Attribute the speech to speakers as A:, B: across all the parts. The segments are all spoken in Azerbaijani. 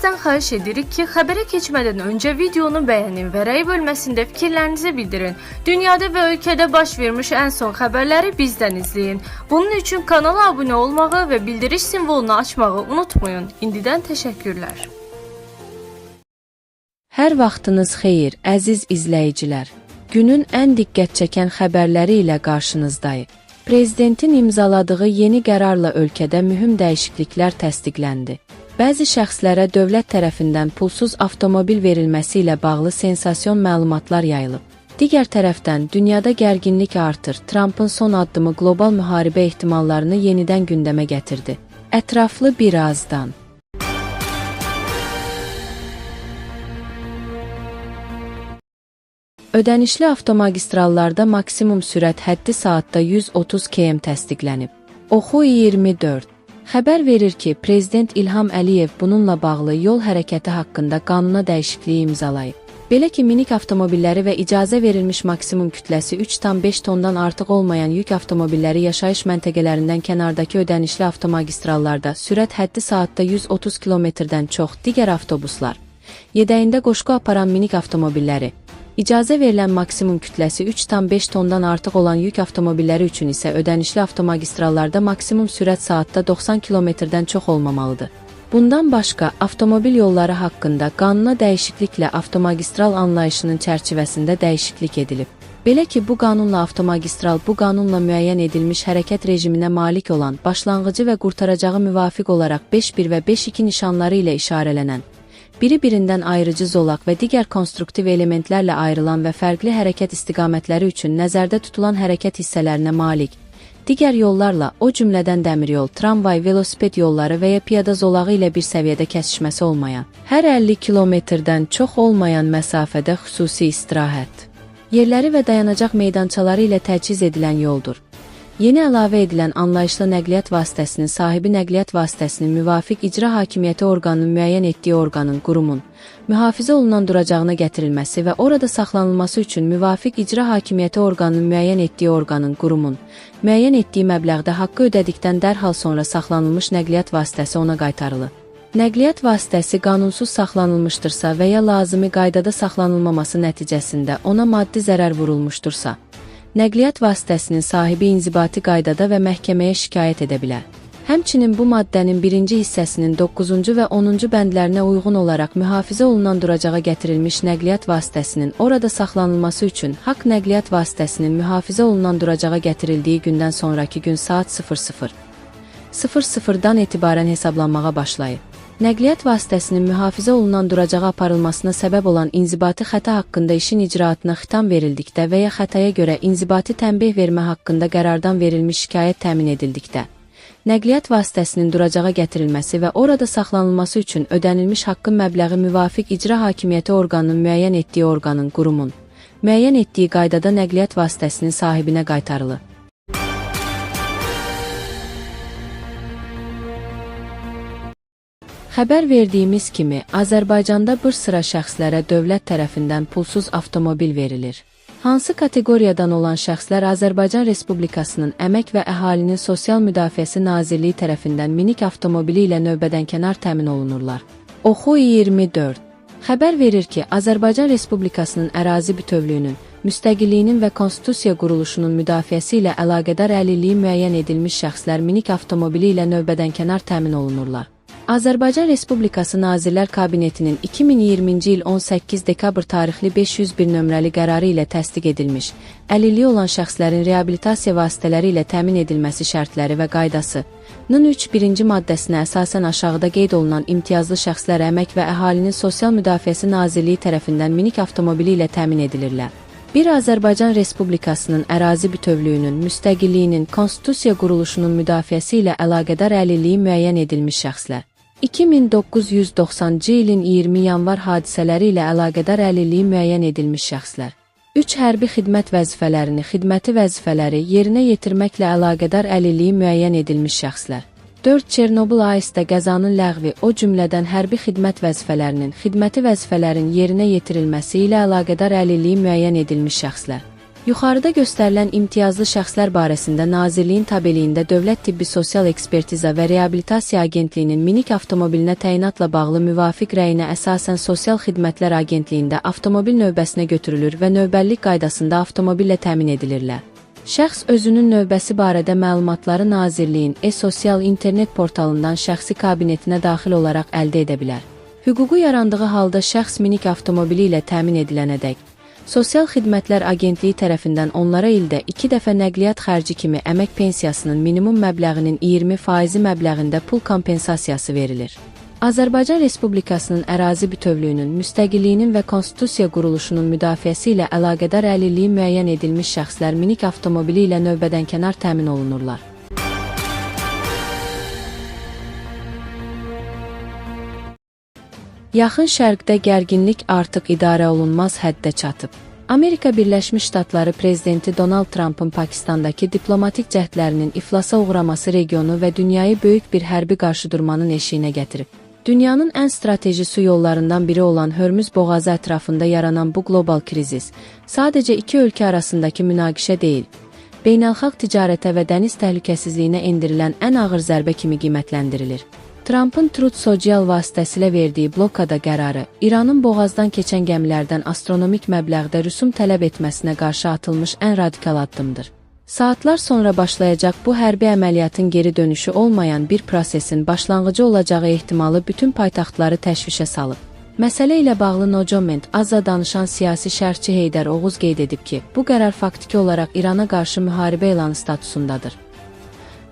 A: Sizdən xahiş edirik ki, xəbərə keçmədən öncə videonu bəyənin və rəy bölməsində fikirlərinizi bildirin. Dünyada və ölkədə baş vermiş ən son xəbərləri bizdən izləyin. Bunun üçün kanala abunə olmağı və bildiriş simvolunu açmağı unutmayın. İndidən təşəkkürlər.
B: Hər vaxtınız xeyir, əziz izləyicilər. Günün ən diqqət çəkən xəbərləri ilə qarşınızdayıq. Prezidentin imzaladığı yeni qərarla ölkədə mühüm dəyişikliklər təsdiqləndi. Bəzi şəxslərə dövlət tərəfindən pulsuz avtomobil verilməsi ilə bağlı sensasyon məlumatlar yayılıb. Digər tərəfdən, dünyada gərginlik artır. Trumpın son addımı qlobal müharibə ehtimallarını yenidən gündəmə gətirdi. Ətraflı birazdan. Ödənişli avtomagistrallarda maksimum sürət həddi saatda 130 km təsdiqlənib. Oxu 24. Xəbər verir ki, Prezident İlham Əliyev bununla bağlı yol hərəkəti haqqında qanuna dəyişikliyi imzalayıb. Belə ki, minik avtomobilləri və icazə verilmiş maksimum kütləsi 3,5 tondan artıq olmayan yük avtomobilləri yaşayış məntəqələrindən kənardakı ödənişli avtomagistrallarda sürət həddi saatda 130 km-dən çox, digər avtobuslar, yedəyində qoşqu aparan minik avtomobilləri, İcazə verilən maksimum kütləsi 3,5 tondan artıq olan yük avtomobilləri üçün isə ödənişli avtomagistrallarda maksimum sürət saatda 90 km-dən çox olmamalıdır. Bundan başqa, avtomobil yolları haqqında qanuna dəyişikliklə avtomagistral anlayışının çərçivəsində dəyişiklik edilib. Belə ki, bu qanunla avtomagistral bu qanunla müəyyən edilmiş hərəkət rejiminə malik olan, başlanğıcı və qurtaracağı müvafiq olaraq 5.1 və 5.2 nişanları ilə işarələnən, biri-birindən ayrıcı zolaq və digər konstruktiv elementlərlə ayrılan və fərqli hərəkət istiqamətləri üçün nəzərdə tutulan hərəkət hissələrinə malik, digər yollarla, o cümlədən dəmiryol, tramvay, velosiped yolları və ya piyada zolağı ilə bir səviyyədə kəsişməsi olmayan, hər 50 km-dən çox olmayan məsafədə xüsusi istirahət yerləri və dayanacaq meydançaları ilə təchiz edilən yoldur. Yeni əlavə edilən anlayışlı nəqliyyat vasitəsinin sahibi nəqliyyat vasitəsinin müvafiq icra hakimiyyəti orqanının müəyyən etdiyi orqanın, qurumun, mühafizə olunan duracağına gətirilməsi və orada saxlanılması üçün müvafiq icra hakimiyyəti orqanının müəyyən etdiyi orqanın, qurumun, müəyyən etdiyi məbləğdə haqqı ödədikdən dərhal sonra saxlanılmış nəqliyyat vasitəsi ona qaytarılır. Nəqliyyat vasitəsi qanunsuz saxlanılmışdırsa və ya lazımi qaydada saxlanılmaması nəticəsində ona maddi zərər vurulmuşdursa, nəqliyyat vasitəsinin sahibi inzibati qaydada və məhkəməyə şikayət edə bilər. Həmçinin bu maddənin 1-ci hissəsinin 9-cu və 10-cu bəndlərinə uyğun olaraq mühafizə olunan duracağa gətirilmiş nəqliyyat vasitəsinin orada saxlanılması üçün haqq nəqliyyat vasitəsinin mühafizə olunan duracağa gətirildiyi gündən sonraki gün saat 00:00-dan etibarən hesablanmağa başlayıb. Nəqliyyat vasitəsinin mühafizə olunan duracağa aparılmasına səbəb olan inzibati xəta haqqında işin icraatına xitam verildikdə və ya xətaya görə inzibati tənbih vermə haqqında qərardan verilmiş şikayət təmin edildikdə, nəqliyyat vasitəsinin duracağa gətirilməsi və orada saxlanılması üçün ödənilmiş haqqın məbləği müvafiq icra hakimiyyəti orqanının müəyyən etdiyi orqanın, qurumun, müəyyən etdiyi qaydada nəqliyyat vasitəsinin sahibinə qaytarılır. Xəbər verdiyimiz kimi, Azərbaycanda bir sıra şəxslərə dövlət tərəfindən pulsuz avtomobil verilir. Hansı kateqoriyadan olan şəxslər Azərbaycan Respublikasının Əmək və Əhalinin Sosial Müdafiəsi Nazirliyi tərəfindən minik avtomobili ilə növbədənkənar təmin olunurlar? Oxu 24. Xəbər verir ki, Azərbaycan Respublikasının ərazi bütövlüyünün, müstəqilliyinin və konstitusiya quruluşunun müdafiəsi ilə əlaqədar əlilliyi müəyyən edilmiş şəxslər minik avtomobili ilə növbədənkənar təmin olunurlar. Azərbaycan Respublikası Nazirlər Kabinetinin 2020-ci il 18 dekabr tarixli 501 nömrəli qərarı ilə təsdiq edilmiş, əlilliyi olan şəxslərin reabilitasiya vasitələri ilə təmin edilməsi şərtləri və qaydasının 3.1-ci maddəsinə əsasən aşağıda qeyd olunan imtiyazlı şəxslər Əmək və Əhalinin Sosial Müdafiəsi Nazirliyi tərəfindən minik avtomobili ilə təmin edilirlər. Bir Azərbaycan Respublikasının ərazi bütövlüyünün, müstəqilliyinin, konstitusiya quruluşunun müdafiəsi ilə əlaqədar əlilliyi müəyyən edilmiş şəxslər. 2990-cı ilin 20 yanvar hadisələri ilə əlaqədar əlilliyi müəyyən edilmiş şəxslər. 3 hərbi xidmət xidməti vəzifələri yerinə yetirməklə əlaqədar əlilliyi müəyyən edilmiş şəxslər. 4 Çernobıl AES-də qəzanın ləğvi, o cümlədən hərbi xidmət xidməti vəzifələrin yerinə yetirilməsi ilə əlaqədar əlilliyi müəyyən edilmiş şəxslər. Yuxarıda göstərilən imtiyazlı şəxslər barəsində Nazirliyin tabeliyində Dövlət Tibbi Sosial Ekspertiza və Reabilitasiya Agentliyinin minik avtomobilinə təyinatla bağlı müvafiq rəyinə əsasən Sosial Xidmətlər Agentliyində avtomobil növbəsinə götürülür və növbəllik qaydasında avtomobillə təmin edilirlər. Şəxs özünün növbəsi barədə məlumatları Nazirliyin e-sosial internet portalından şəxsi kabinetinə daxil olaraq əldə edə bilər. Hüququ yarandığı halda şəxs minik avtomobili ilə təmin edilənədək, Sosial Xidmətlər Agentliyi tərəfindən onlara ildə 2 dəfə nəqliyyat xərci kimi əmək pensiyasının minimum məbləğinin 20% məbləğində pul kompensasiyası verilir. Azərbaycan Respublikasının ərazi bütövlüyünün, müstəqilliyinin və konstitusiya quruluşunun müdafiəsi ilə əlaqədar əlilliyi müəyyən edilmiş şəxslər minik avtomobili ilə növbədənkənar təmin olunurlar. Yaxın Şərqdə gərginlik artıq idarə olunmaz həddə çatıb. Amerika Birləşmiş Ştatları prezidenti Donald Trumpın Pakistandakı diplomatik cəhdlərinin iflasa uğraması regionu və dünyayı böyük bir hərbi qarşıdurmanın eşiyinə gətirib. Dünyanın ən strateji su yollarından biri olan Hörmüz boğazı ətrafında yaranan bu qlobal krizis sadəcə iki ölkə arasındakı münaqişə deyil, beynəlxalq ticarətə və dəniz təhlükəsizliyinə endirilən ən ağır zərbə kimi qiymətləndirilir. Trumpın Truth Social vasitəsilə verdiyi blokada qərarı, İranın boğazdan keçən gəmilərdən astronomik məbləğdə rüsum tələb etməsinə qarşı atılmış ən radikal addımdır. Saatlar sonra başlayacaq bu hərbi əməliyyatın geri dönüşü olmayan bir prosesin başlanğıcı olacağı ehtimalı bütün paytaxtları təşvişə salıb. Məsələ ilə bağlı No Comment azca danışan siyasi şərhçi Heydər Oğuz qeyd edib ki, bu qərar faktiki olaraq İrana qarşı müharibə elanı statusundadır.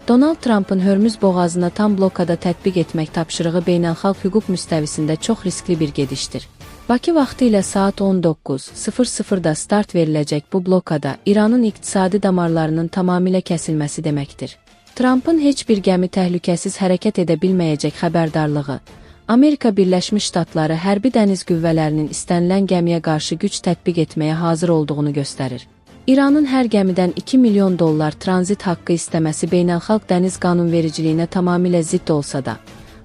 B: Donald Trumpın Hörmüz boğazına tam blokada tətbiq etmək tapşırığı beynəlxalq hüquq müstəvisində çox riskli bir gedişdir. Bakı vaxtı ilə saat 19:00-da start veriləcək bu blokada İranın iqtisadi damarlarının tamamilə kəsilməsi deməkdir. Trumpın heç bir gəmi təhlükəsiz hərəkət edə bilməyəcək xəbərdarlığı, Amerika Birləşmiş Ştatları hərbi dəniz qüvvələrinin istənilən gəmiyə qarşı güc tətbiq etməyə hazır olduğunu göstərir. İranın hər gəmidən $2 milyon tranzit haqqı istəməsi beynəlxalq dəniz qanunvericiliyinə tamamilə zidd olsa da,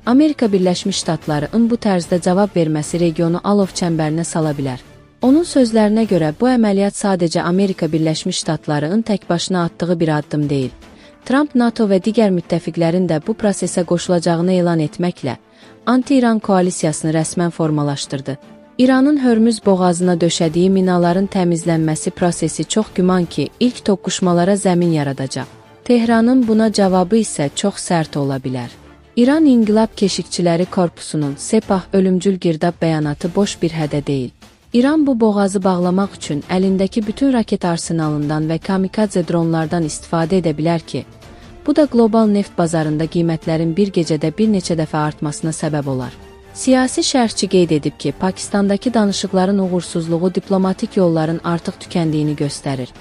B: Amerika Birləşmiş Ştatlarının bu tərzdə cavab verməsi regionu alov çəmbərinə sala bilər. Onun sözlərinə görə bu əməliyyat sadəcə Amerika Birləşmiş Ştatlarının tək başına atdığı bir addım deyil. Trump NATO və digər müttəfiqlərin də bu prosesə qoşulacağını elan etməklə anti-İran koalisiyasını rəsmən formalaşdırdı. İranın Hörmüz boğazına döşədiyi minaların təmizlənməsi prosesi çox güman ki, ilk toqquşmalara zəmin yaradacaq. Tehranın buna cavabı isə çox sərt ola bilər. İran İnqilab Keşikçiləri Korpusunun Sepah ölümcül girdab bəyanatı boş bir hədə deyil. İran bu boğazı bağlamaq üçün əlindəki bütün raket arsenalından və kamikadze dronlardan istifadə edə bilər ki, bu da qlobal neft bazarında qiymətlərin bir gecədə bir neçə dəfə artmasına səbəb olar. Siyasi şərhçi qeyd edib ki, Pakistandakı danışıqların uğursuzluğu diplomatik yolların artıq tükəndiyini göstərir.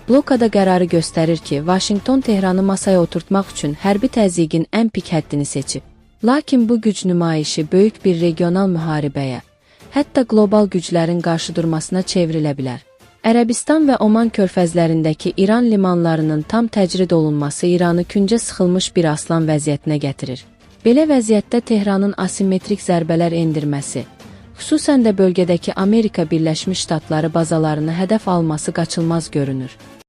B: Blokada qərarı göstərir ki, Vaşinqton Tehranı masaya oturtmaq üçün hərbi təzyiqin ən pik həddini seçib. Lakin bu güc nümayişi böyük bir regional müharibəyə, hətta qlobal güclərin qarşıdurmasına çevrilə bilər. Ərəbistan və Oman körfəzlərindəki İran limanlarının tam təcrid olunması İranı küncə sıxılmış bir aslan vəziyyətinə gətirir. Belə vəziyyətdə Tehranın asimetrik zərbələr endirməsi, xüsusən də bölgədəki Amerika Birləşmiş Ştatları bazalarını hədəf alması qaçılmaz görünür.